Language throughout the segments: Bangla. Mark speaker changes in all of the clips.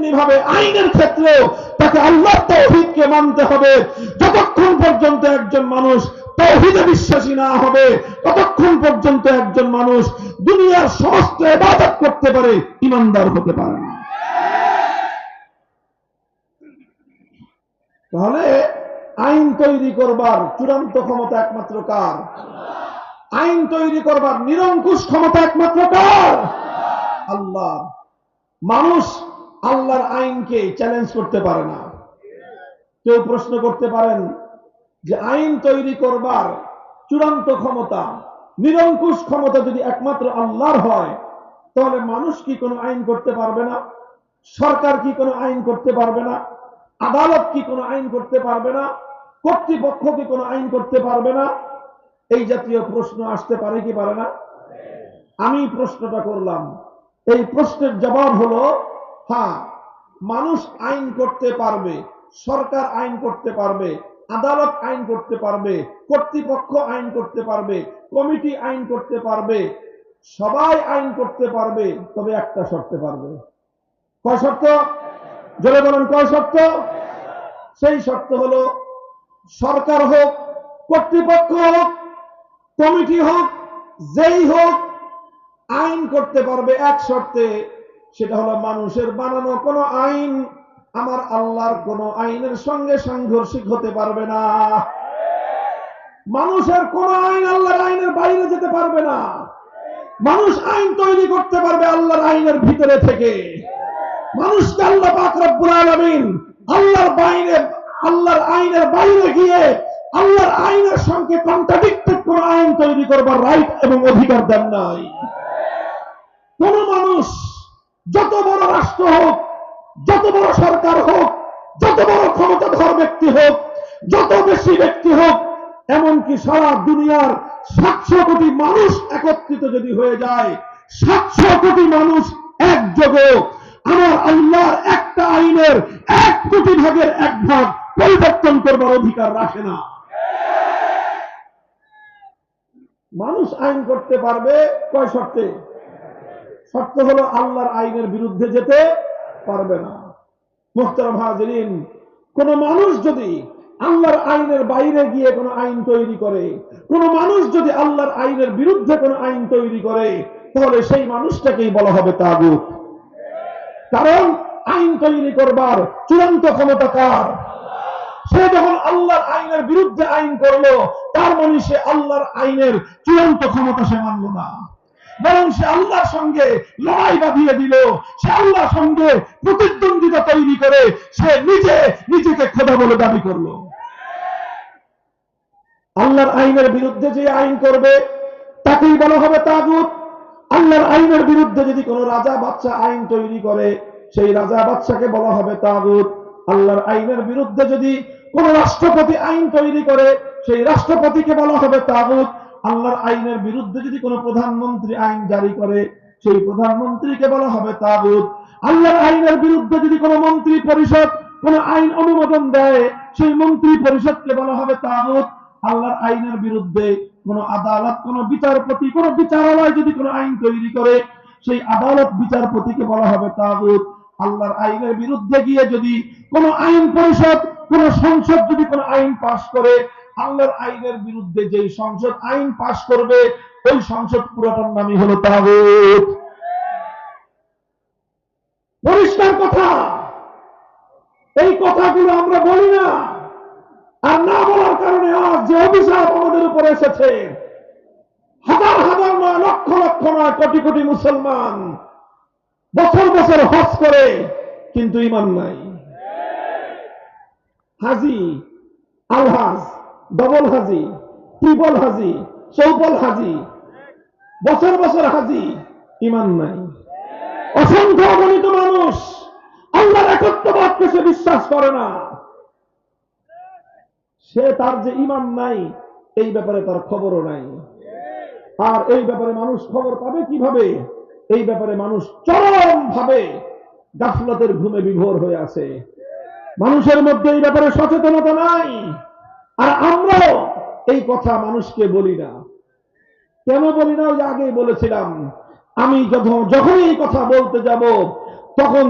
Speaker 1: তেমনি ভাবে আইনের ক্ষেত্রেও তাকে আল্লাহর তাওহীদকে মানতে হবে। যতক্ষণ পর্যন্ত একজন মানুষ তাওহীদে বিশ্বাসী না হবে, ততক্ষণ পর্যন্ত একজন মানুষ দুনিয়ার সমস্ত ইবাদত করতে পারে, ঈমানদার হতে পারে না। তাহলে আইন তৈরি করবার চূড়ান্ত ক্ষমতা একমাত্র কার? আইন তৈরি করবার নিরঙ্কুশ ক্ষমতা একমাত্র কার? আল্লাহ। মানুষ আল্লাহর আইনকে চ্যালেঞ্জ করতে পারে না। কেউ প্রশ্ন করতে পারেন যে আইন তৈরি করবার চূড়ান্ত ক্ষমতা, নিরঙ্কুশ ক্ষমতা যদি একমাত্র আল্লাহর হয়, তাহলে মানুষ কি কোনো আইন করতে পারবে না? সরকার কি কোনো আইন করতে পারবে না? আদালত কি কোনো আইন করতে পারবে না? কর্তৃপক্ষ কি কোনো আইন করতে পারবে না? এই জাতীয় প্রশ্ন আসতে পারে কি পারে না? আমি প্রশ্নটা করলাম, এই প্রশ্নের জবাব হলো হ্যাঁ, মানুষ আইন করতে পারবে, সরকার আইন করতে পারবে, আদালত আইন করতে পারবে, কর্তৃপক্ষ আইন করতে পারবে, কমিটি আইন করতে পারবে, সবাই আইন করতে পারবে, তবে একটা শর্তে পারবে। কয় শর্ত? জোরে বলেন, কয় শর্ত? সেই শর্ত হলো সরকার হোক, কর্তৃপক্ষ হোক, কমিটি হোক, যেই হোক, আইন করতে পারবে এক শর্তে, সেটা হলো মানুষের বানানো কোন আইন আমার আল্লাহর কোন আইনের সঙ্গে সাংঘর্ষিক হতে পারবে না। মানুষের কোন আইন আল্লাহর আইনের বাইরে যেতে পারবে না। মানুষ আইন তৈরি করতে পারবে আল্লাহর আইনের ভিতরে থেকে। মানুষকে আল্লাহ পাক রব্বুল আলামিন আল্লাহর আইনের বাইরে গিয়ে আল্লাহর আইনের সঙ্গে কন্ট্রাডিক্টেড কোন আইন তৈরি করবার রাইট এবং অধিকার দেন নাই। কোন মানুষ যত বড় রাষ্ট্র হোক, যত বড় সরকার হোক, যত বড় ক্ষমতাধর ব্যক্তি হোক, যত বেশি ব্যক্তি হোক, এমনকি সারা দুনিয়ার 700 কোটি মানুষ একত্রিত যদি হয়ে যায়, 700 কোটি মানুষ একযোগে আমার আল্লাহর একটা আইনের 1 কোটি ভাগের 1 ভাগ পরিবর্তন করবার অধিকার রাখে না। মানুষ আইন করতে পারবে কয় শর্তে? শর্ত হলো আল্লাহর আইনের বিরুদ্ধে যেতে পারবে না। মুহতারাম হাজিরিন, কোন মানুষ যদি আল্লাহর আইনের বাইরে গিয়ে কোন আইন তৈরি করে, কোন মানুষ যদি আল্লাহর আইনের বিরুদ্ধে কোন আইন তৈরি করে, তাহলে সেই মানুষটাকেই বলা হবে তাগুত। কারণ আইন তৈরি করবার চূড়ান্ত ক্ষমতা কার? সে যখন আল্লাহর আইনের বিরুদ্ধে আইন করলো, তার মানে সে আল্লাহর আইনের চূড়ান্ত ক্ষমতা সে মানল না, বরং সে আল্লাহর সঙ্গে লড়াই বাঁধিয়ে দিল, সে আল্লাহর সঙ্গে প্রতিদ্বন্দ্বিতা তৈরি করে সে নিজেকে খোদা বলে দাবি করলো। আল্লাহর আইনের বিরুদ্ধে যে আইন করবে তাকেই বলা হবে তাগুত। আল্লাহর আইনের বিরুদ্ধে যদি কোনো রাজা বাদশা আইন তৈরি করে, সেই রাজা বাদশাকে বলা হবে তাগুত। আল্লাহর আইনের বিরুদ্ধে যদি কোন রাষ্ট্রপতি আইন তৈরি করে, সেই রাষ্ট্রপতিকে বলা হবে তাগুত। আল্লাহর আইনের বিরুদ্ধে যদি কোন প্রধানমন্ত্রী আইন জারি করে, সেই প্রধানমন্ত্রীকে বলা হবে তাগুত। আল্লাহর আইনের বিরুদ্ধে যদি কোন মন্ত্রী পরিষদ কোন আইন অনুমোদন দেয়, সেই মন্ত্রী পরিষদকে বলা হবে তাগুত। আল্লাহর আইনের বিরুদ্ধে কোন আদালত, কোন বিচারপতি, কোন বিচারালয় যদি কোন আইন তৈরি করে, সেই আদালত বিচারপতিকে বলা হবে তাগুত। আল্লাহর আইনের বিরুদ্ধে গিয়ে যদি কোন আইন পরিষদ, কোন সংসদ যদি কোন আইন পাশ করে, আল্লাহর আইনের বিরুদ্ধে যেই সংসদ আইন পাশ করবে, ওই সংসদ পুরোটার নামই হলো তাগুত। পরিষ্কার কথা। এই কথাগুলো আমরা বলি না, আর না বলার কারণে আজ যে অভিশাপ আমাদের উপরে এসেছে, হাজার হাজার নয়, লক্ষ লক্ষ নয়, কোটি কোটি মুসলমান বছর বছর হজ করে কিন্তু ঈমান নাই। হাজি, আলহাজ, ডবল হাজি, ট্রিপল হাজি, চৌপল হাজি, বছর বছর হাজি, ঈমান নাই। অসংখ্য অগণিত মানুষ আল্লাহর একত্ববাদকে সে বিশ্বাস করে না। সে তার যে ঈমান নাই, এই ব্যাপারে তার খবরও নাই। আর এই ব্যাপারে মানুষ খবর পাবে কিভাবে? এই ব্যাপারে মানুষ চরম ভাবে গাফলতের ঘুমে বিভোর হয়ে আছে। মানুষের মধ্যে এই ব্যাপারে সচেতনতা নাই। আর আমরাও এই কথা মানুষকে বলি না। কেন বলি না? ওই যে আগেই বলেছিলাম, আমি যখন এই কথা বলতে যাব, তখন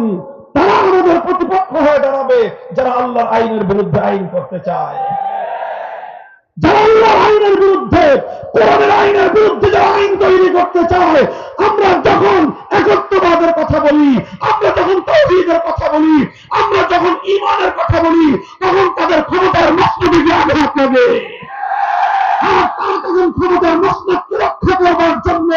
Speaker 1: তারা আমাদের সমাজের প্রতিপক্ষ হয়ে দাঁড়াবে যারা আল্লাহর আইনের বিরুদ্ধে আইন করতে চায়, যারা আল্লাহর আইনের বিরুদ্ধে, কোরআনের আইনের বিরুদ্ধে যারা আইন তৈরি করতে চায়। আমরা যখন একত্ববাদের কথা বলি, আমরা যখন তাওহীদের কথা বলি, আমরা যখন ঈমানের কথা বলি, তখন তাদের ক্ষমতার মসনদে আঘাত লাগে। আর তারা তখন ক্ষমতার মসনদকে রক্ষা করবার জন্য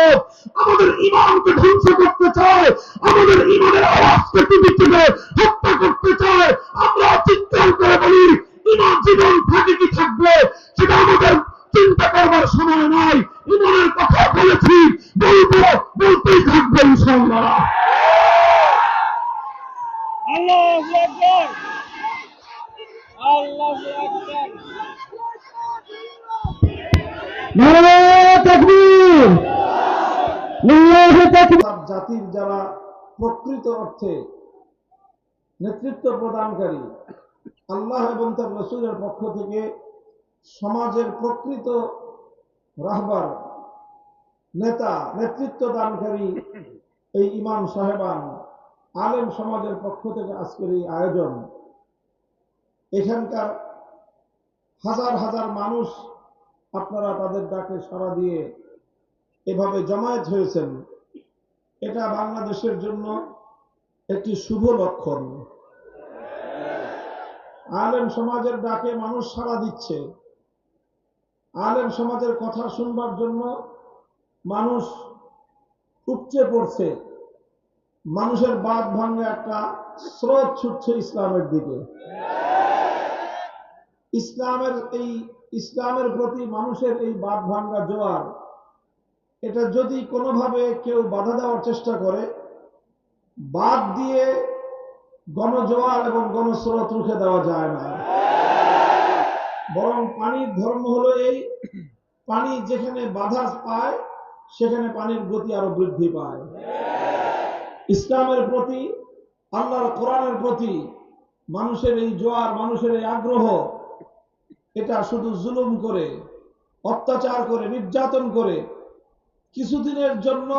Speaker 1: আমাদের ঈমানকে ধ্বংস করতে চায়, আমাদের ঈমানের আওয়াজকে টিপে টিপে হত্যা করতে চায়। আমরা চিৎকার করে বলি, ঈমান জীবন থাকে কি থাকবে সেটা আমাদের চিন্তা করবার সময় নাই। ঈমানের কথা বলেছি, বলবো, বলতেই থাকবে ইনশাআল্লাহ।
Speaker 2: আল্লাহু আকবার, আল্লাহু আকবার।
Speaker 1: নারায়ে তাকবীর, লিল্লাহি তাকবীর। জাতির যারা প্রকৃত অর্থে নেতৃত্ব প্রদানকারী, আল্লাহ এবং তার রাসূলের পক্ষ থেকে সমাজের প্রকৃত রাহবার, নেতা, নেতৃত্ব দানকারী এই ইমাম সাহেবান, আলেম সমাজের পক্ষ থেকে আজকের এই আয়োজন, এখানকার হাজার হাজার মানুষ আপনারা তাদের ডাকে সাড়া দিয়ে এভাবে জমায়েত হয়েছেন, এটা বাংলাদেশের জন্য একটি শুভ লক্ষণ। আলেম সমাজের ডাকে মানুষ সাড়া দিচ্ছে, আলেম সমাজের কথা শুনবার জন্য মানুষ উপচে পড়ছে, মানুষের বাঁধ ভাঙে একটা স্রোত ছুটছে ইসলামের দিকে। ইসলামের প্রতি মানুষের এই বাঁধ ভাঙ্গা জোয়ার, এটা যদি কোনোভাবে কেউ বাধা দেওয়ার চেষ্টা করে, বাদ দিয়ে গণজোয়ার এবং গণস্রোত রুখে দেওয়া যায় না। বরং পানির ধর্ম হলো এই, পানি যেখানে বাধা পায় সেখানে পানির গতি আরো বৃদ্ধি পায়। ইসলামের প্রতি, আল্লাহর কোরআনের প্রতি মানুষের এই জোয়ার, মানুষের এই আগ্রহ, এটা শুধু জুলুম করে, অত্যাচার করে, নির্যাতন করে কিছুদিনের জন্য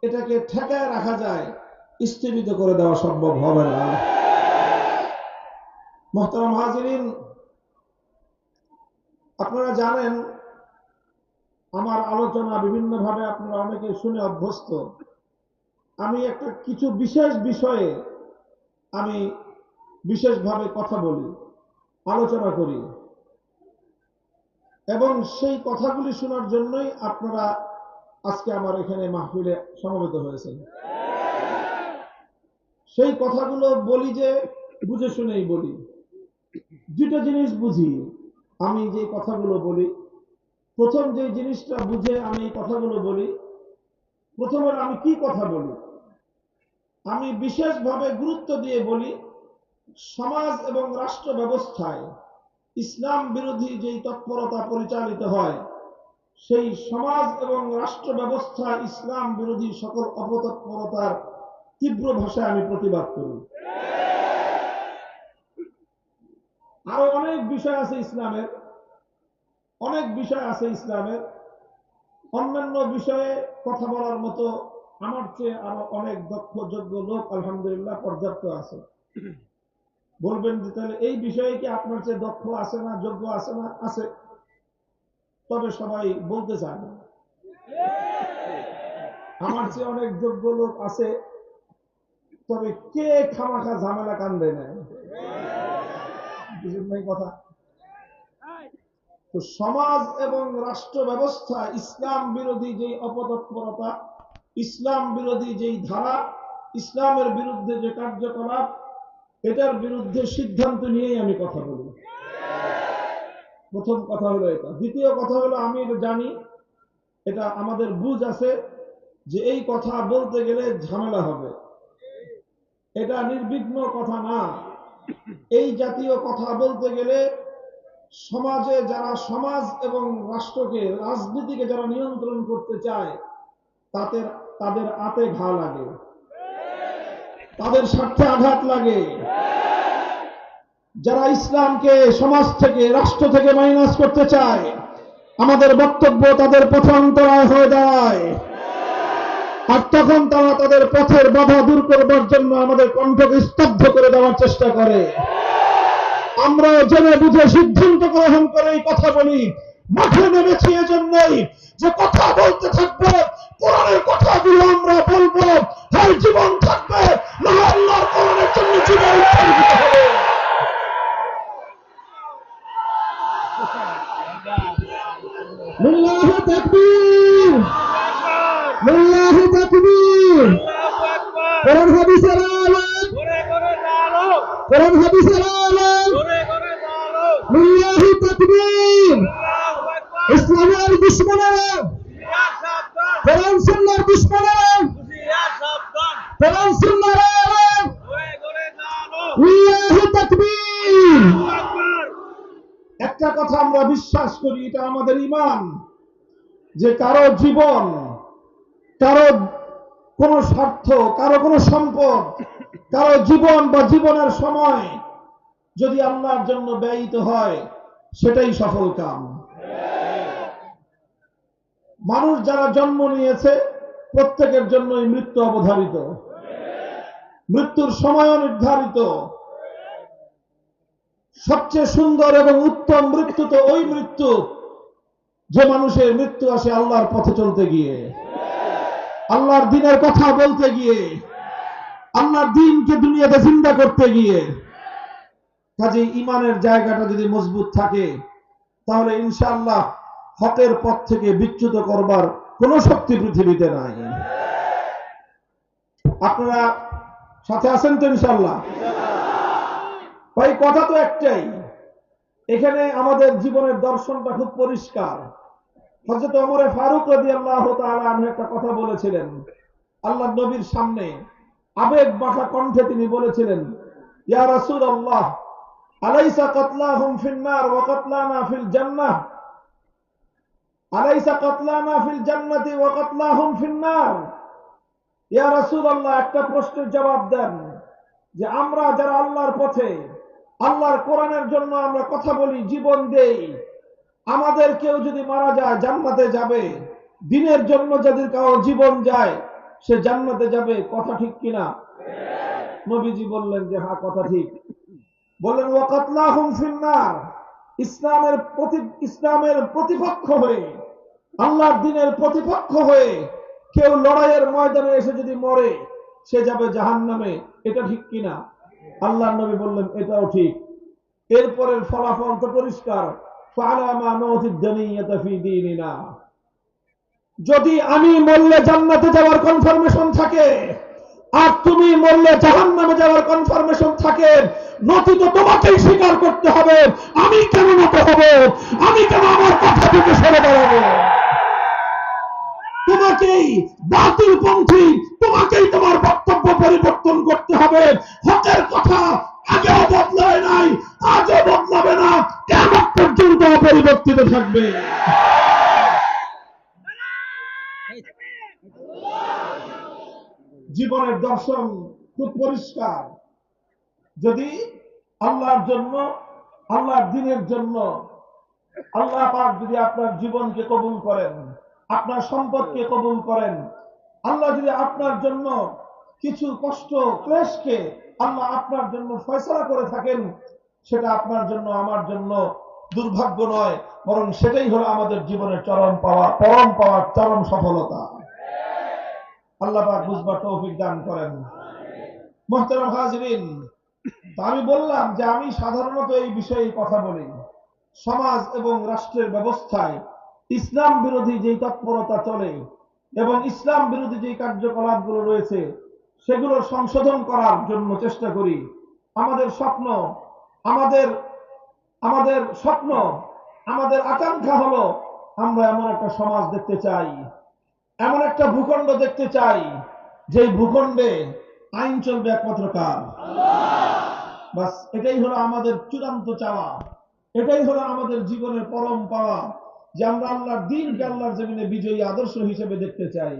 Speaker 1: এটাকে ঠেকায় রাখা যায়, স্থগিত করে দেওয়া সম্ভব হবে না। মুহতারাম হাজিরিন, আপনারা জানেন আমার আলোচনা বিভিন্নভাবে আপনারা অনেকে শুনে অভ্যস্ত। আমি কিছু বিশেষ বিষয়ে আমি বিশেষভাবে কথা বলি, আলোচনা করি, এবং সেই কথাগুলি শোনার জন্যই আপনারা আজকে আমার এখানে মাহফিলে সমবেত হয়েছেন। সেই কথাগুলো বলি যে বুঝে শুনেই বলি। দুটো জিনিস বুঝি আমি যে কথাগুলো বলি। প্রথম যে জিনিসটা বুঝে আমি এই কথাগুলো বলি, প্রথমে আমি কি কথা বলি, আমি বিশেষভাবে গুরুত্ব দিয়ে বলি সমাজ এবং রাষ্ট্র ব্যবস্থায় ইসলাম বিরোধী যেই তৎপরতা পরিচালিত হয়, সেই সমাজ এবং রাষ্ট্র ব্যবস্থায় ইসলাম বিরোধী সকল অপতৎপরতার তীব্র ভাষায় আমি প্রতিবাদ করি। আরো অনেক বিষয় আছে ইসলামের, অনেক বিষয় আছে ইসলামের, অন্যান্য বিষয়ে কথা বলার মতো আমার চেয়ে আরো অনেক দক্ষ যোগ্য লোক আলহামদুলিল্লাহ পর্যাপ্ত আছে। বলবেন যে তাহলে এই বিষয়ে কি আপনার চেয়ে দক্ষ আছে না, যোগ্য আছে না? আছে, তবে সবাই বলতে চায় না। আমার চেয়ে অনেক যোগ্য লোক আছে, তবে কে খামাখা ঝামেলা কান্দে নেয়, বুঝলেন নাই কথা? তো সমাজ এবং রাষ্ট্র ব্যবস্থা ইসলাম বিরোধী যেই অপতৎপরতা, ইসলাম বিরোধী যেই ধারা, ইসলামের বিরুদ্ধে যে কার্যকলাপ, এটার বিরুদ্ধে সিদ্ধান্ত নিয়েই আমি কথা বলি। প্রথম কথা হলো এটা। দ্বিতীয় কথা হলো আমি এটা জানি, এটা আমাদের বুঝ আছে যে এই কথা বলতে গেলে ঝামেলা হবে, এটা নির্বিঘ্ন কথা না। এই জাতীয় কথা বলতে গেলে সমাজে যারা সমাজ এবং রাষ্ট্রকে, রাজনীতিকে যারা নিয়ন্ত্রণ করতে চায়, তাদের আতে ঘা লাগে, তাদের স্বার্থে আঘাত লাগে। যারা ইসলামকে সমাজ থেকে, রাষ্ট্র থেকে মাইনাস করতে চায়, আমাদের বক্তব্য তাদের পথান্তরায় হয়ে দাঁড়ায়। আর তখন তারা তাদের পথের বাধা দূর করবার জন্য আমাদের কণ্ঠকে স্তব্ধ করে দেওয়ার চেষ্টা করে। আমরা জেনে বুঝে সিদ্ধান্ত গ্রহণ করে এই কথা বলি, মাঠে নেমেছি এজন্যই যে কথা বলতে থাকবে, কোরআনের কথাগুলো আমরা বলবো, হয় জীবন থাকবে না আল্লাহর কোরআনের জন্য জীবন উৎসর্গিত হবে। লিল্লাহি তাকবীর, লিল্লাহি তাকবীর। কোরআন হাদিসের আলো, কোরআন হাদিসের আলো, লিল্লাহি তাকবীর। ইসলামের দুশমনেরা, কোরআন সুন্নাহর দুশমনেরা, কোরআন সুন্নাহর আলো, লিল্লাহি তাকবীর। একটা কথা আমরা বিশ্বাস করি, এটা আমাদের ঈমান, যে কারো জীবন, কারো কোনো স্বার্থ, কারো কোনো সম্পদ, কারো জীবন বা জীবনের সময় যদি আল্লাহর জন্য ব্যয়িত হয়, সেটাই সফল কাম। মানুষ যারা জন্ম নিয়েছে প্রত্যেকের জন্যই মৃত্যু অবধারিত, মৃত্যুর সময়ও নির্ধারিত। সবচেয়ে সুন্দর এবং উত্তম মৃত্যু তো ওই মৃত্যু যে মানুষের মৃত্যু আসে আল্লাহর পথে চলতে গিয়ে, আল্লাহর দ্বীনের কথা বলতে গিয়ে, আল্লাহর দ্বীনকে দুনিয়াতে জিন্দা করতে গিয়ে। কাজেই ঈমানের জায়গাটা যদি মজবুত থাকে, তাহলে ইনশাআল্লাহ হকের পথ থেকে বিচ্যুত করবার কোন শক্তি পৃথিবীতে নাই। আপনারা সাথে আছেন তো ইনশাআল্লাহ? ভাই, কথা তো একটাই, এখানে আমাদের জীবনের দর্শনটা খুব পরিষ্কার। হযরত ওমর ফারুক রাদিয়াল্লাহু তাআলা আনহু একটা কথা বলেছিলেন আল্লাহর নবীর সামনে, আবেগ মাখা কণ্ঠে তিনি বলেছিলেন, ইয়া রাসূলুল্লাহ, আলাইসা কাতলাহুম ফিন নার ওয়া কাতলানা ফিল জান্নাহ, আলাইসা কাতলানা ফিল জান্নাতি ওয়া কাতলাহুম ফিন নার। ইয়া রাসূলুল্লাহ, একটা প্রশ্নের জবাব দেন যে আমরা যারা আল্লাহর পথে, আল্লাহর কোরআনের জন্য আমরা কথা বলি, জীবন দেই, আমাদের কেউ যদি মারা যায় জান্নাতে যাবে, দ্বীনের জন্য যদি কারো জীবন যায় সে জান্নাতে যাবে, কথা ঠিক কিনা? নবীজি বললেন যে হ্যাঁ, কথা ঠিক। বললেন ওয়া কাতলাহুম ফিন নার, ইসলামের প্রতিপক্ষ হয়ে, আল্লাহর দ্বীনের প্রতিপক্ষ হয়ে কেউ লড়াইয়ের ময়দানে এসে যদি মরে সে যাবে জাহান্নামে, এটা ঠিক কিনা? আল্লাহর নবী বললেন এটাও ঠিক। এরপরের ফলাফল তো পরিষ্কার, ফালামা নুতিদ দুনিয়াতা ফি দীনিনা। যদি আমি মরলে জান্নাতে যাওয়ার কনফার্মেশন থাকে আর তুমি মরলে জাহান্নামে যাওয়ার কনফার্মেশন থাকে, নতি তো তোমাকেই স্বীকার করতে হবে। আমি কেন নত হব? আমি কেন আমার কথা থেকে সরে দাঁড়াবো? তোমাকেই বাতিলপন্থী, তোমাকেই তোমার বক্তব্য পরিবর্তন করতে হবে। হকের কথা আগেও বদলায় নাই, আজও বদলাবে না, কিয়ামত পর্যন্ত অপরিবর্তিত থাকবে। জীবনের দর্শন খুব পরিষ্কার। যদি আল্লাহর জন্য, আল্লাহর দ্বীনের জন্য আল্লাহ পাক যদি আপনার জীবনকে কবুল করেন, আপনার সম্পদকে কবুল করেন, আল্লাহ যদি আপনার জন্য কিছু কষ্ট ক্লেশকে আল্লাহ আপনার জন্য ফয়সালা করে থাকেন, সেটা আপনার জন্য আমার জন্য দুর্ভাগ্য নয়, বরং সেটাই হলো আমাদের জীবনের চরম পাওয়া, পরম পাওয়ার চরম সফলতা। আল্লাহ পাক বুঝবার তৌফিক দান করেন। মুহতারাম হাজিরিন, আমি বললাম যে আমি সাধারণত এই বিষয়ে কথা বলি, সমাজ এবং রাষ্ট্রের ব্যবস্থায় ইসলাম বিরোধী যে তৎপরতা চলে এবং ইসলাম বিরোধী যে কার্যকলাপগুলো রয়েছে সেগুলো সংশোধন করার জন্য চেষ্টা করি। আমাদের স্বপ্ন, আমাদের আকাঙ্ক্ষা হলো আমরা এমন একটা সমাজ দেখতে চাই, এমন একটা ভূখণ্ড দেখতে চাই যে ভূখণ্ডে আইন চলবে একমাত্র কার? বাস, এটাই হলো আমাদের চূড়ান্ত চাওয়া, এটাই হলো আমাদের জীবনের পরম পাওয়া, যে আমরা আল্লাহর দ্বীনকে আল্লাহর জমিনে বিজয়ী আদর্শ হিসেবে দেখতে চাই।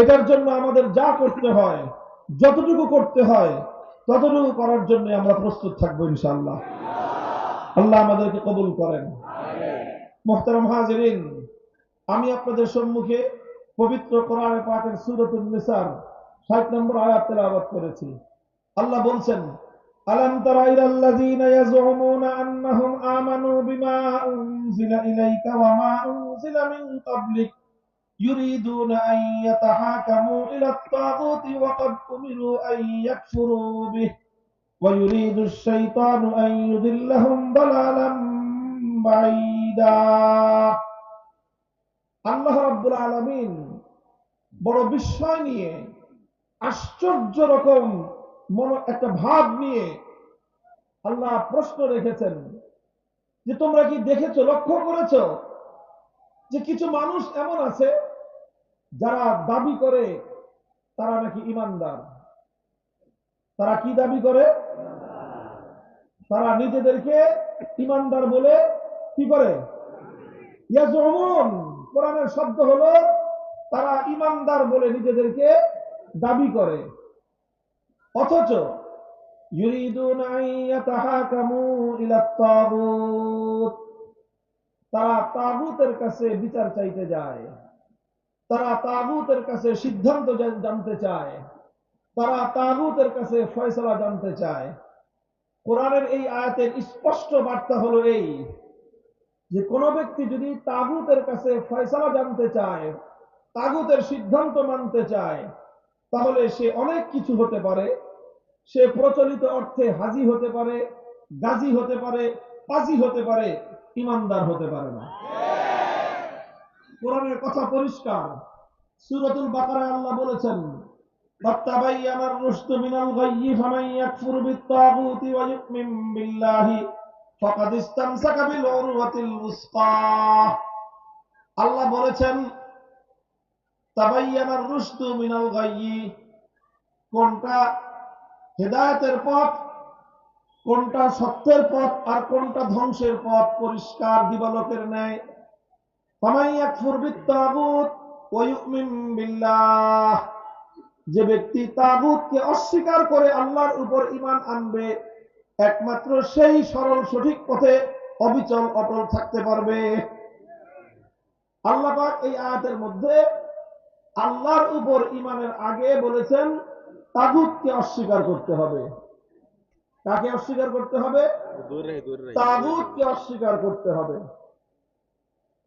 Speaker 1: এটার জন্য আমাদের যা করতে হয়, যতটুকু করতে হয় ততটুকু করার জন্য আমরা প্রস্তুত থাকবো ইনশাআল্লাহ। আল্লাহ আমাদেরকে কবুল করেন। মুহতারাম হাজিরিন, আমি আপনাদের সম্মুখে পবিত্র কোরআনে পাকের সূরাতুন নিসার 60 নম্বর আয়াত তেলাওয়াত করেছি। আল্লাহ বলছেন, আলাম তারা ইলাল্লাযীনা ইয়াজউমুনা আন্নাহুম আমানু বিমা উনজিলা ইলাইকা ওয়া মা উনজিলা মিন ক্বাবলিক يريدون أن يتحاكموا إلى الطاغوت وقد أمروا أن يكفروا به ويريد الشيطان أن يضلهم ضلالا بعيدا। আল্লাহ রাব্বুল আলামিন বড় বিস্ময় নিয়ে, আশ্চর্য রকম একটা ভাব নিয়ে আল্লাহ প্রশ্ন রেখেছেন যে তোমরা কি দেখেছো, লক্ষ্য করেছো যে কিছু মানুষ এমন আছে যারা দাবি করে তারা নাকি ঈমানদার। তারা কি দাবি করে? তারা নিজেদেরকে ঈমানদার বলে কি করে? ইয়াজউমুন, কোরআনের শব্দ হলো তারা ঈমানদার বলে নিজেদেরকে দাবি করে, অথচ ইউরিদুনা আন ইয়াতাহাকামু ইলা তাগুত, তারা তাগুতের কাছে বিচার চাইতে যায়, তারা তাগুতের কাছে সিদ্ধান্ত জানতে চায়, তারা তাগুতের কাছে ফয়সালা জানতে চায়। কোরআনের এই আয়াতের স্পষ্ট বার্তা হলো এই যে কোন ব্যক্তি যদি তাগুতের কাছে ফয়সালা জানতে চায়, তাগুতের সিদ্ধান্ত মানতে চায়, তাহলে সে অনেক কিছু হতে পারে। সে প্রচলিত অর্থে হাজি হতে পারে, গাজী হতে পারে, কাজী হতে পারে, ঈমানদার হতে পারে না। কোরআনের কথা পরিষ্কার। সূরাতুল বাকারায় আল্লাহ বলেছেন, ফাত্তাবায়ানার রুশদু মিনাল গায়য়ি ফামান ইয়াকফুর বিত-তাগুতি ওয়া ইউমিন বিল্লাহি ফাকাদ ইসতামসাকা বিল উরওয়াতিল উসকা। আল্লাহ বলেছেন, তাবায়ানার রুশদু মিনাল গায়য়ি, কোনটা হেদায়েতের পথ, কোনটা সত্যের পথ, আর কোনটা ধ্বংসের পথ পরিষ্কার দিবালোকের ন্যায়। ফামান ইয়াকফুর বিত-তাগুত ওয়া ইউমিন বিল্লাহ, যে ব্যক্তি তাগুতকে অস্বীকার করে আল্লাহর উপর ঈমান আনবে, একমাত্র সেই সরল সঠিক পথে অবিচল অটল থাকতে পারবে। আল্লাহ পাক এই আয়াতের মধ্যে আল্লাহর উপর ঈমানের আগে বলেছেন তাগুতকে অস্বীকার করতে হবে। কাকে অস্বীকার করতে হবে? তাগুতকে অস্বীকার করতে হবে।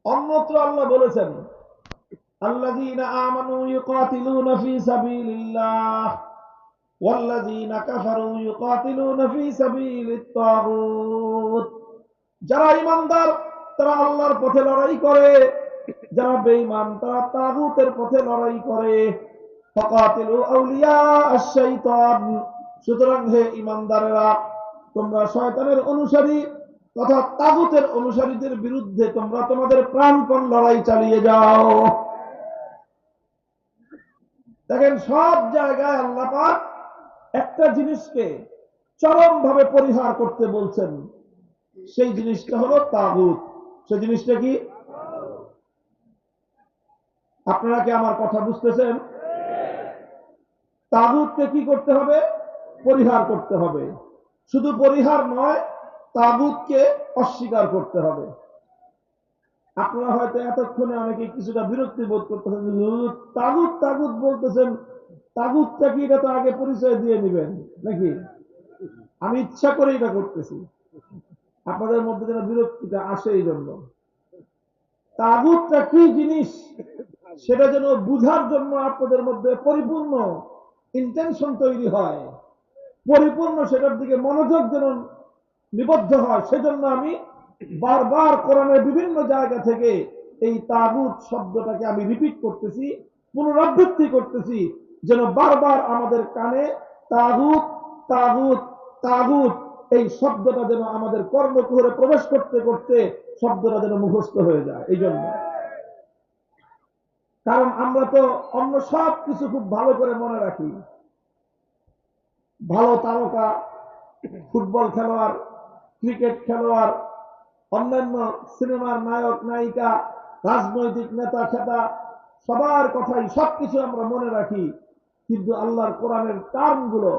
Speaker 1: অন্যত্র আল্লাহ বলেছেন, আল্লাযীনা আমানু ইউকাতিলুনা ফী সাবিলিল্লাহ ওয়াল্লাযীনা কাফারু ইউকাতিলুনা ফী সাবিলিত তাগুত। যারা ঈমানদার তারা আল্লাহর পথে লড়াই করে, যারা বেঈমান তারা তাগুতের পথে লড়াই করে। ফাকাতিলু আউলিয়া আশ-শাইতান, সুতরাং হে ঈমানদারেরা, তোমরা শয়তানের অনুসারী তথা তাগুতের অনুসারীদের বিরুদ্ধে তোমরা তোমাদের প্রাণপণ লড়াই চালিয়ে যাও। দেখেন, সব জায়গায় আল্লাহ পাক একটা জিনিসকে চরমভাবে পরিহার করতে বলছেন, সেই জিনিসটা হলো তাগুত। সেই জিনিসটা কি? আপনারা কি আমার কথা বুঝতেছেন? তাগুতকে কি করতে হবে? পরিহার করতে হবে। শুধু পরিহার নয়, তাগুতকে অস্বীকার করতে হবে। আপনারা হয়তো এতক্ষণে অনেকে কিছুটা বিরক্তি বোধ করতেছেন, তাগুত তাগুত বলতেছেন, তাগুতটা কি এটা তো আগে পরিচয় দিয়ে নেবেন নাকি? আমি ইচ্ছা করে এটা করতেছি, আপনাদের মধ্যে যেন বিরক্তিটা আসে। এই জন্য তাগুতটা কি জিনিস সেটা যেন বুঝার জন্য আপনাদের মধ্যে পরিপূর্ণ ইন্টেনশন তৈরি হয়, পরিপূর্ণ সেটার দিকে মনোযোগ যেন নিবদ্ধ হয়, সেজন্য আমি বারবার কোরআনের বিভিন্ন জায়গা থেকে এই তাগুত শব্দটাকে আমি রিপিট করতেছি, পুনরাবৃত্তি করতেছি, যেন বারবার আমাদের কানে তাগুত তাগুত তাগুত এই শব্দটা যেন আমাদের কর্ণকুহরে প্রবেশ করতে করতে শব্দটা যেন মুখস্থ হয়ে যায়। এই জন্য, কারণ আমরা তো অন্য সব কিছু খুব ভালো করে মনে রাখি। ভালো তারকা, ফুটবল খেলোয়াড়, ক্রিকেট খেলোয়াড়, অন্যান্য সিনেমার নায়ক নায়িকা, রাজনৈতিক নেতা খেতা, সবার কথাই সবকিছু আমরা মনে রাখি, কিন্তু আল্লাহর কোরআনের টার্মগুলো,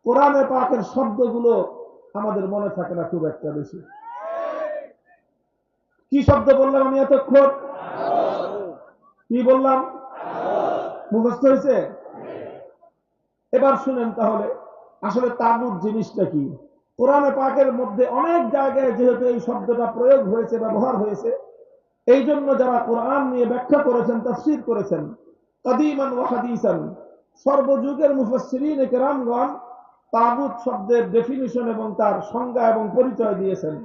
Speaker 1: কোরআনে পাকের শব্দগুলো আমাদের মনে থাকে না খুব একটা বেশি। কি শব্দ বললাম আমি এতক্ষণ? কি বললাম? মুখস্থ হয়েছে? এবার শুনেন তাহলে আসলে তাগুত জিনিসটা কি। কোরআনে পাকের মধ্যে অনেক জায়গায় যেহেতু এই শব্দটা প্রয়োগ হয়েছে, ব্যবহার হয়েছে, এই জন্য যারা কোরআন নিয়ে ব্যাখ্যা করেছেন, তাফসীর করেছেন, কাদীমান ওয়া হাদীসান, সর্বযুগের মুফাসসিরিন কেরামগণ তাগুত শব্দের ডেফিনিশন এবং তার সংজ্ঞা এবং পরিচয় দিয়েছেন।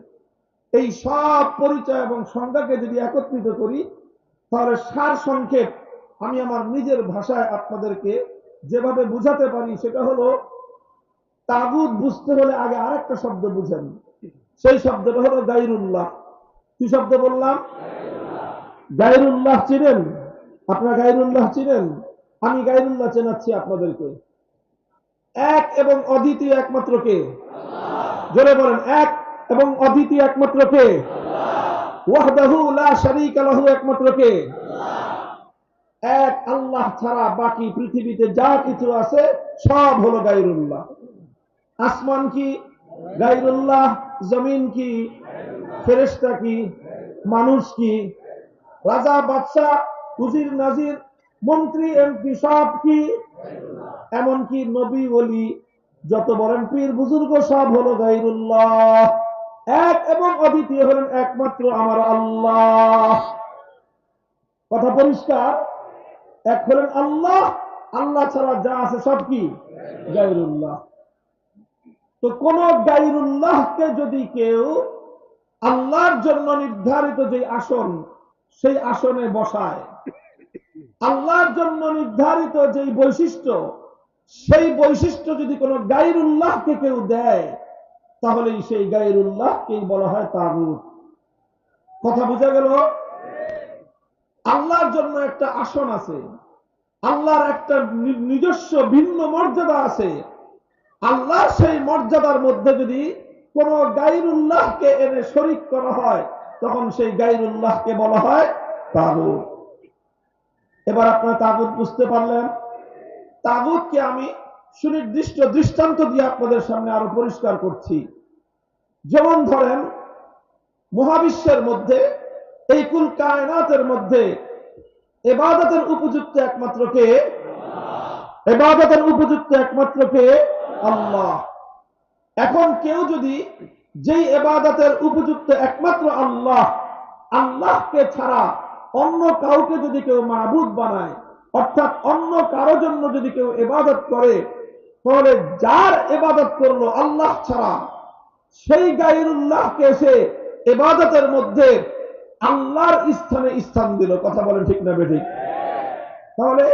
Speaker 1: এই সব পরিচয় এবং সংজ্ঞাকে যদি একত্রিত করি তাহলে সার সংক্ষেপ আমি আমার নিজের ভাষায় আপনাদেরকে যেভাবে বুঝাতে পারি সেটা হলো, তাগুত বুঝতে হলে আগে আরেকটা শব্দ বুঝেন। সেই শব্দটা হলো গায়রুল্লাহ। কি শব্দ বললাম? গায়রুল্লাহ চিনেন? আপনারা গায়রুল্লাহ চিনেন? আমি গায়রুল্লাহ চেনাচ্ছি আপনাদেরকে। এক এবং অদ্বিতীয় একমাত্র কে? জোরে বলেন, এক এবং অদ্বিতীয় একমাত্র কে? ওয়াহদাহু লা শারীকা লাহু একমাত্র কে? এক আল্লাহ ছাড়া বাকি পৃথিবীতে যা কিছু আছে সব হলো গায়রুল্লাহ। আসমান কি? গায়রুল্লাহ। জমিন কি? ফেরেশতা কি? মানুষ কি? রাজা বাদশা, উজির নাজির, মন্ত্রী এমপি সব কি? এমনকি নবী ওলি যত বলেন পীর বুজুর্গ সব হলো গায়রুল্লাহ। এক এবং অদ্বিতীয় হলেন একমাত্র আমার আল্লাহ। কথা পরিষ্কার? এক হলেন আল্লাহ, আল্লাহ ছাড়া যা আছে সব কি? গায়রুল্লাহ। তো কোন গায়রুল্লাহকে যদি কেউ আল্লাহর জন্য নির্ধারিত যে আসন, সেই আসনে বসায়, আল্লাহর জন্য নির্ধারিত যে বৈশিষ্ট্য, সেই বৈশিষ্ট্য যদি কোন গায়রুল্লাহকে কেউ দেয় তাহলে সেই গায়রুল্লাহকেই বলা হয় তাগুত। কথা বোঝা গেল? আল্লাহর জন্য একটা আসন আছে, আল্লাহর একটা নিজস্ব ভিন্ন মর্যাদা আছে। আল্লাহর সেই মর্যাদার মধ্যে যদি কোন গায়রুল্লাহকে এনে শরীক করা হয় তখন সেই গায়রুল্লাহকে বলা হয় তাগুত। এবার আপনারা তাগুত বুঝতে পারলেন? তাগুতকে আমি সুনির্দিষ্ট দৃষ্টান্ত দিয়ে আপনাদের সামনে আরো পরিষ্কার করছি। যেমন ধরেন, মহাবিশ্বের মধ্যে, এই কুল কায়নাতের মধ্যে ইবাদতের উপযুক্ত একমাত্র কে? ইবাদতের উপযুক্ত একমাত্র কে? আল্লাহ। এখন কেউ যদি যেই ইবাদতের উপযুক্ত একমাত্র আল্লাহ, আল্লাহকে ছাড়া অন্য কাউকে যদি কেউ মাবুদ বানায়, অর্থাৎ অন্য কারো জন্য যদি কেউ ইবাদত করে, তাহলে যার ইবাদত করলো আল্লাহ ছাড়া, সেই গায়রুল্লাহকে এসে ইবাদতের মধ্যে আল্লাহর স্থানে স্থান দিল। কথা বলেন ঠিক না বেঠিক? তাহলে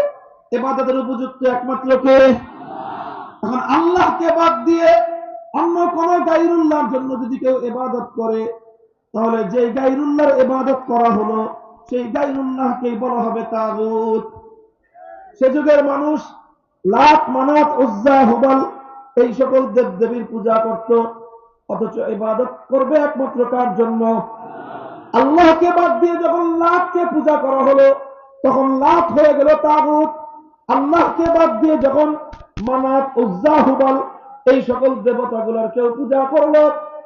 Speaker 1: ইবাদতের উপযুক্ত একমাত্র কে? এখন আল্লাহকে বাদ দিয়ে অন্য কোন গায়রুল্লাহর জন্য যদি কেউ ইবাদত করে তাহলে যে গায়রুল্লাহর ইবাদত করা হলো সেই গায়রুল্লাহকেই বলা হবে তাগুত। সে যুগের মানুষ লাত, মানাত, উজ্জা, হুবাল এই সকল দেবদেবীর পূজা করত, অথচ ইবাদত করবে একমাত্র কার জন্য? আল্লাহকে বাদ দিয়ে যখন লাতকে পূজা করা হলো তখন লাত হয়ে গেল তাগুত। আল্লাহকে বাদ দিয়ে যখন মানাত, উজ্জা, হুবাল এই সকল দেবতাগুলোর কেউ পূজা করলো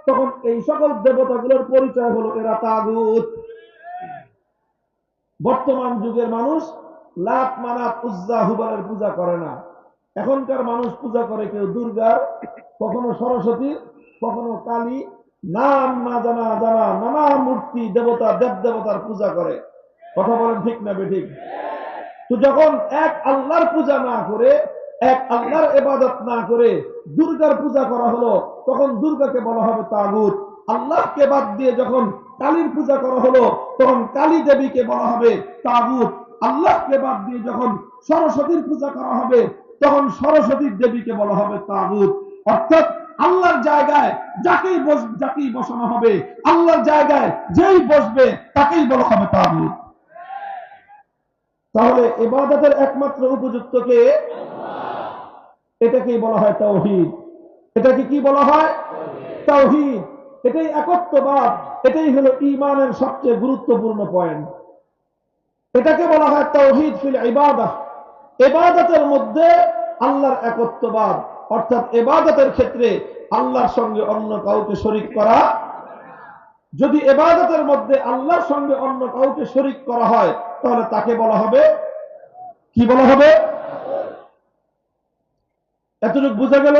Speaker 1: তখন এই সকল দেবতাগুলোর পরিচয় হলো এরা তাগুত। বর্তমান যুগের মানুষ লাত, মানাত, উজ্জা, হুবালের পূজা করে না। এখনকার মানুষ পূজা করে কেউ দুর্গার, কখনো সরস্বতীর, কখনো কালী, নাম না জানা জানা নানা মূর্তি, দেবতা, দেব দেবতার পূজা করে। কথা বলেন ঠিক না বেঠিক? তো যখন এক আল্লাহর পূজা না করে, এক আল্লাহর ইবাদত না করে দুর্গার পূজা করা হলো তখন দুর্গাকে বলা হবে তাগুত। আল্লাহকে বাদ দিয়ে যখন কালীর পূজা করা হলো তখন কালী দেবীকে বলা হবে তাগুত। আল্লাহকে বাদ দিয়ে যখন সরস্বতীর পূজা করা হবে তখন সরস্বতীর দেবীকে বলা হবে তাগুত। অর্থাৎ আল্লাহর জায়গায় যাকেই বসানো হবে, আল্লাহর জায়গায় যেই বসবে তাকেই বলা হবে তাগুত। তাহলে ইবাদতের একমাত্র উপযুক্ত কে? এটাকেই বলা হয় তাওহীদ। এটাকে কি বলা হয়? তাওহীদ। এটাই একত্ববাদ। এটাই হলো ঈমানের সবচেয়ে গুরুত্বপূর্ণ পয়েন্ট। এটাকে বলা হয় তাওহীদ ফিল ইবাদাহ। ইবাদতের মধ্যে আল্লাহর একত্ববাদ, অর্থাৎ ইবাদতের ক্ষেত্রে আল্লাহর সঙ্গে অন্য কাউকে শরীক করা। যদি ইবাদতের মধ্যে আল্লাহর সঙ্গে অন্য কাউকে শরীক করা হয় তাহলে তাকে বলা হবে কি বলা হবে? এতটুকু বুঝা গেল?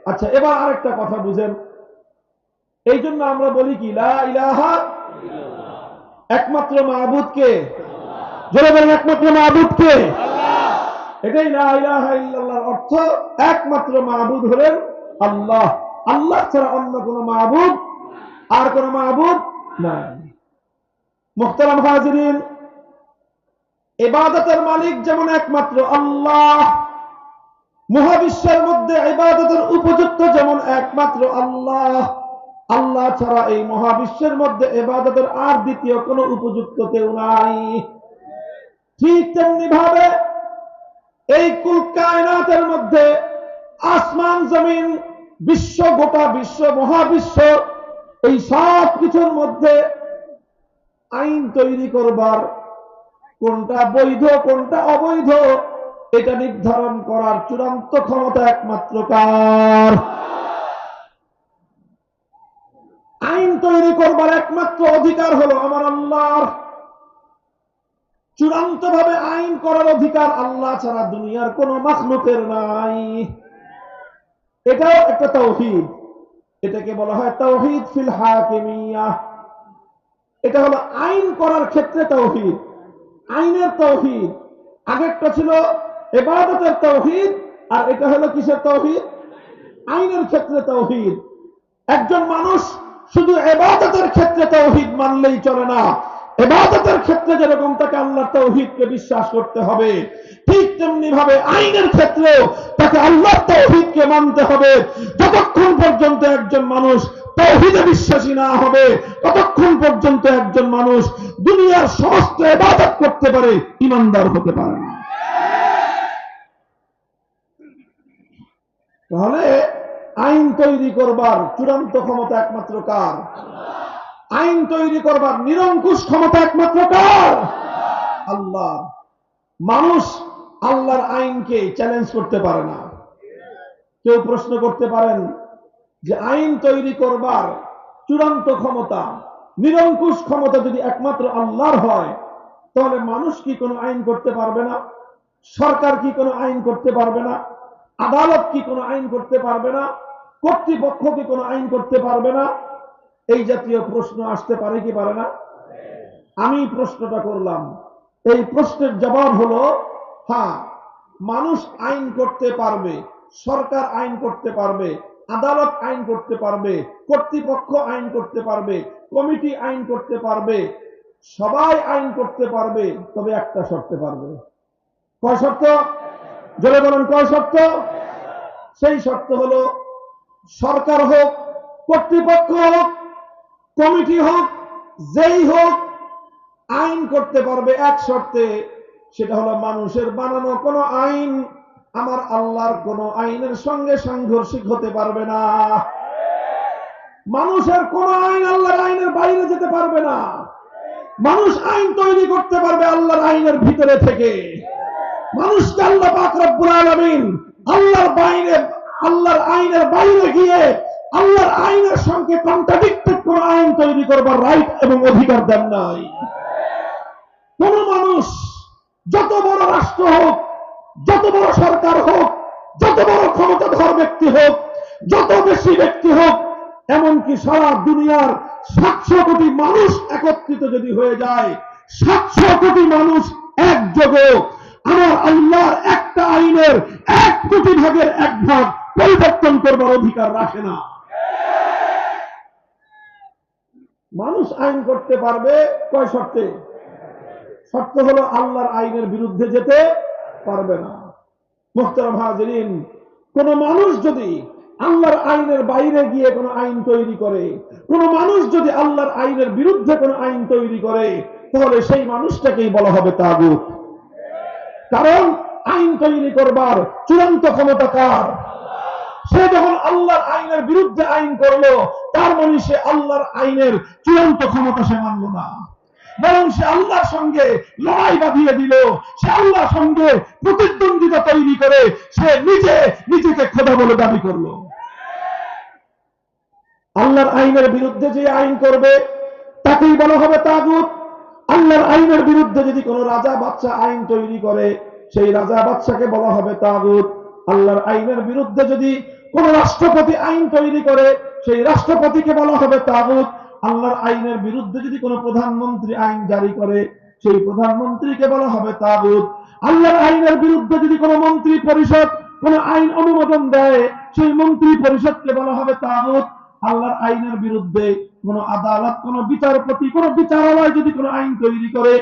Speaker 1: আচ্ছা, এবার আরেকটা কথা বুঝেন। এই জন্য আমরা বলি কি, লা ইলাহা, একমাত্র মাবুদ কে? জোরে বলেন, একমাত্র মাবুদ কে? এটাই লা ইলাহা ইল্লাল্লাহর অর্থ। একমাত্র মাবুদ হলেন আল্লাহ। আল্লাহ ছাড়া অন্য কোন মাবুদ আর কোন মাবুদ নাই। মুহতারাম হাজিরিন, ইবাদতের মালিক যেমন একমাত্র আল্লাহ, মহাবিশ্বের মধ্যে ইবাদতের উপযুক্ত যেমন একমাত্র আল্লাহ, আল্লাহ ছাড়া এই মহাবিশ্বের মধ্যে ইবাদতের আর দ্বিতীয় কোন উপযুক্ত কেউ নাই। ঠিক তেমনি ভাবে এই কুল কায়নাতের মধ্যে আসমান জমিন, বিশ্ব, গোটা বিশ্ব, মহাবিশ্ব, এই সব কিছুর মধ্যে আইন তৈরি করবার, কোনটা বৈধ কোনটা অবৈধ এটা নির্ধারণ করার চূড়ান্ত ক্ষমতা একমাত্র কার? আইন তৈরি করবার একমাত্র অধিকার হলো আমার আল্লাহর। চূড়ান্ত ভাবে আইন করার অধিকার আল্লাহ ছাড়া দুনিয়ার কোন মাখলুকের নাই। এটাও একটা তাওহীদ। এটাকে বলা হয় তাওহীদ ফিল হাকিমিয়াহ। এটা হলো আইন করার ক্ষেত্রে তাওহীদ, আইনের তাওহীদ। আগেরটা ছিল ইবাদতের তাওহীদ, আর এটা হলো কিসের তাওহীদ? আইনের ক্ষেত্রে তাওহীদ। একজন মানুষ শুধু ইবাদতের ক্ষেত্রে তাওহীদ মানলেই চলে না। ইবাদতের ক্ষেত্রে যেরকম তাকে আল্লাহর তাওহীদকে বিশ্বাস করতে হবে, ঠিক তেমনি ভাবে আইনের ক্ষেত্রেও তাকে আল্লাহর তাওহীদকে মানতে হবে। যতক্ষণ পর্যন্ত একজন মানুষ তাওহীদে বিশ্বাসী না হবে, ততক্ষণ পর্যন্ত একজন মানুষ দুনিয়ার সমস্ত ইবাদত করতে পারে, ঈমানদার হতে পারে না। তাহলে আইন তৈরি করবার চূড়ান্ত ক্ষমতা একমাত্র কার? আইন তৈরি করবার নিরঙ্কুশ ক্ষমতা একমাত্র কার? আল্লাহ। মানুষ আল্লাহর আইনকে চ্যালেঞ্জ করতে পারে না। কেউ প্রশ্ন করতে পারেন যে আইন তৈরি করবার চূড়ান্ত ক্ষমতা, নিরঙ্কুশ ক্ষমতা যদি একমাত্র আল্লাহর হয়, তাহলে মানুষ কি কোনো আইন করতে পারবে না? সরকার কি কোনো আইন করতে পারবে না? আদালত কি কোনো আইন করতে পারবে না? কর্তৃপক্ষ কি কোনো আইন করতে পারবে না? এই জাতীয় প্রশ্ন আসতে পারে কি পারে না? আমি প্রশ্নটা করলাম, এই প্রশ্নের জবাব হলো হ্যাঁ, মানুষ আইন করতে পারবে, সরকার আইন করতে পারবে, আদালত আইন করতে পারবে, কর্তৃপক্ষ আইন করতে পারবে, কমিটি আইন করতে পারবে, সবাই আইন করতে পারবে, তবে একটা শর্তে পারবে। কয় শর্ত? জোরে বলেন, কয় শর্ত? সেই শর্ত হলো সরকার হোক, কর্তৃপক্ষ হোক, কমিটি হোক, যেই হোক, আইন করতে পারবে এক শর্তে, সেটা হলো মানুষের বানানো কোন আইন আমার আল্লাহর কোন আইনের সঙ্গে সাংঘর্ষিক হতে পারবে না। মানুষের কোন আইন আল্লাহর আইনের বাইরে যেতে পারবে না। মানুষ আইন তৈরি করতে পারবে আল্লাহর আইনের ভিতরে থেকে। মানুষকে আল্লাহ পাক রব্বুল আলামিন আল্লাহর আইনের বাইরে গিয়ে আল্লাহর আইনের সঙ্গে কন্ট্রাডিক্টেড কোন আইন তৈরি করবার রাইট এবং অধিকার দেন নাই। কোন মানুষ, যত বড় রাষ্ট্র হোক, যত বড় সরকার হোক, যত বড় ক্ষমতাধর ব্যক্তি হোক, যত বেশি ব্যক্তি হোক, এমনকি সারা দুনিয়ার 700 কোটি মানুষ একত্রিত যদি হয়ে যায়, 700 কোটি মানুষ একযোগে আমার আল্লাহর একটা আইনের 1 কোটি ভাগের 1 ভাগ পরিবর্তন করবার অধিকার রাখে না। মানুষ আইন করতে পারবে কয় শর্তে? শর্ত হলো আল্লাহর আইনের বিরুদ্ধে যেতে পারবে না। মুহতারাম হাজিরিন, কোন মানুষ যদি আল্লাহর আইনের বাইরে গিয়ে কোন আইন তৈরি করে, কোন মানুষ যদি আল্লাহর আইনের বিরুদ্ধে কোন আইন তৈরি করে, তাহলে সেই মানুষটাকেই বলা হবে তাগুত। কারণ আইন তৈরি করবার চূড়ান্ত ক্ষমতা কার? সে যখন আল্লাহর আইনের বিরুদ্ধে আইন করলো, তার মানে সে আল্লাহর আইনের চূড়ান্ত ক্ষমতা সে মানল না, বরং সে আল্লাহর সঙ্গে লড়াই বাঁধিয়ে দিল। সে আল্লাহর সঙ্গে প্রতিদ্বন্দ্বিতা তৈরি করে সে নিজেকে খোদা বলে দাবি করলো। আল্লাহর আইনের বিরুদ্ধে যে আইন করবে তাকেই বলা হবে তাগুত। আল্লাহর আইনের বিরুদ্ধে যদি কোনো রাজা বাদশা আইন তৈরি করে, সেই রাজা বাদশাকে বলা হবে তাগুত। আল্লাহর আইনের বিরুদ্ধে যদি কোন রাষ্ট্রপতি আইন তৈরি করে, সেই রাষ্ট্রপতিকে বলা হবে তাগুত। আল্লাহর আইনের বিরুদ্ধে যদি কোন প্রধানমন্ত্রী আইন জারি করে, সেই প্রধানমন্ত্রীকে বলা হবে তাগুত। আল্লাহর আইনের বিরুদ্ধে যদি কোন মন্ত্রী পরিষদ কোন আইন অনুমোদন দেয়, সেই মন্ত্রী পরিষদকে বলা হবে তাগুত। আল্লাহর আইনের বিরুদ্ধে কোন আদালত, কোন বিচারপতি, কোন বিচারালয় যদি কোন আইন তৈরি করে,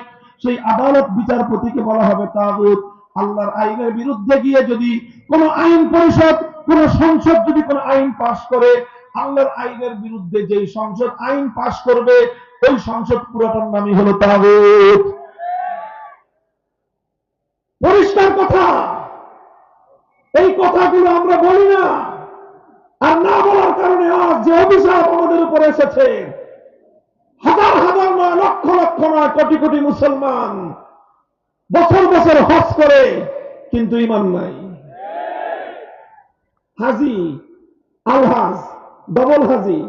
Speaker 1: সেই আদালত বিচারপতিকে বলা হবে তাগুত। আল্লাহর আইনের বিরুদ্ধে গিয়ে যদি কোন আইন পরিষদ, কোন সংসদ যদি কোন আইন পাশ করে, আল্লাহর আইনের বিরুদ্ধে যেই সংসদ আইন পাশ করবে, ওই সংসদ পুরোটার নামই হলো তাগুত। পরিষ্কার কথা। এই কথাগুলো আমরা বলি না, আর না বলার কারণে আজ যে অভিশাপ আমাদের উপরে এসেছে, হাজার হাজার নয়, লক্ষ লক্ষ নয়, কোটি কোটি মুসলমান বছর বছর হজ করে কিন্তু ঈমান নাই। হাজি, আলহাজ, ডবল হাজি,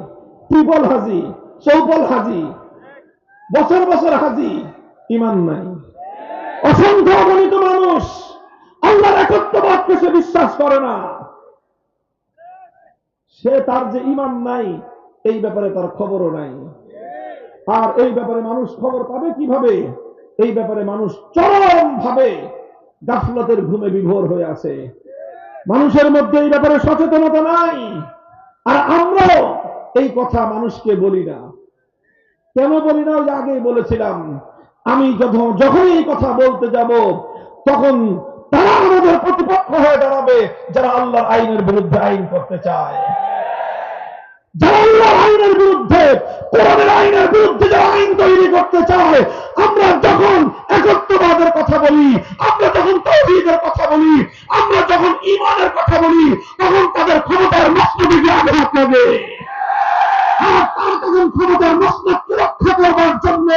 Speaker 1: ট্রিপল হাজি, চৌপল হাজি, বছর বছর হাজি, ঈমান নাই। অসংখ্য অগণিত মানুষ আল্লাহর একত্ববাদকে সে বিশ্বাস করে না। সে তার যে ঈমান নাই, এই ব্যাপারে তার খবরও নাই। আর এই ব্যাপারে মানুষ খবর পাবে কিভাবে? এই ব্যাপারে মানুষ চরম ভাবে গাফলতের ঘুমে বিভোর হয়ে আছে। মানুষের মধ্যে এই ব্যাপারে সচেতনতা নাই। আর আমরাও এই কথা মানুষকে বলি না। কেন বলি না? ওই যে আগেই বলেছিলাম, আমি যখন এই কথা বলতে যাব, তখন তারা আমাদের প্রতিপক্ষ হয়ে দাঁড়াবে, যারা আল্লাহর আইনের বিরুদ্ধে আইন করতে চায়, যারা আল্লাহর আইনের বিরুদ্ধে, কোরআনের আইনের বিরুদ্ধে যারা আইন তৈরি করতে চায়। আমরা যখন একত্ববাদের কথা বলি, আমরা যখন তাওহীদের কথা বলি, আমরা যখন ঈমানের কথা বলি, তখন তাদের ক্ষমতার মসনদে আঘাত লাগে। আর তারা তখন ক্ষমতার মসনদকে রক্ষা করবার জন্য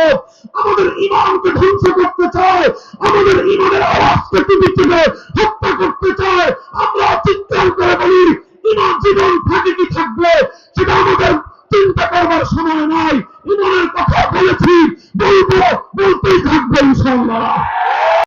Speaker 1: আমাদের ঈমানকে ধ্বংস করতে চায়, আমাদের ঈমানের আওয়াজকে টিপে টিপে হত্যা করতে চায়। আমরা চিৎকার করে বলি, ঈমান জীবন থাকে কি থাকবে সেটা আমাদের চিন্তা করবার সময় নাই। ঈমানের কথা বলেছি, বলবো, বলতেই থাকবে ইনশাআল্লাহ।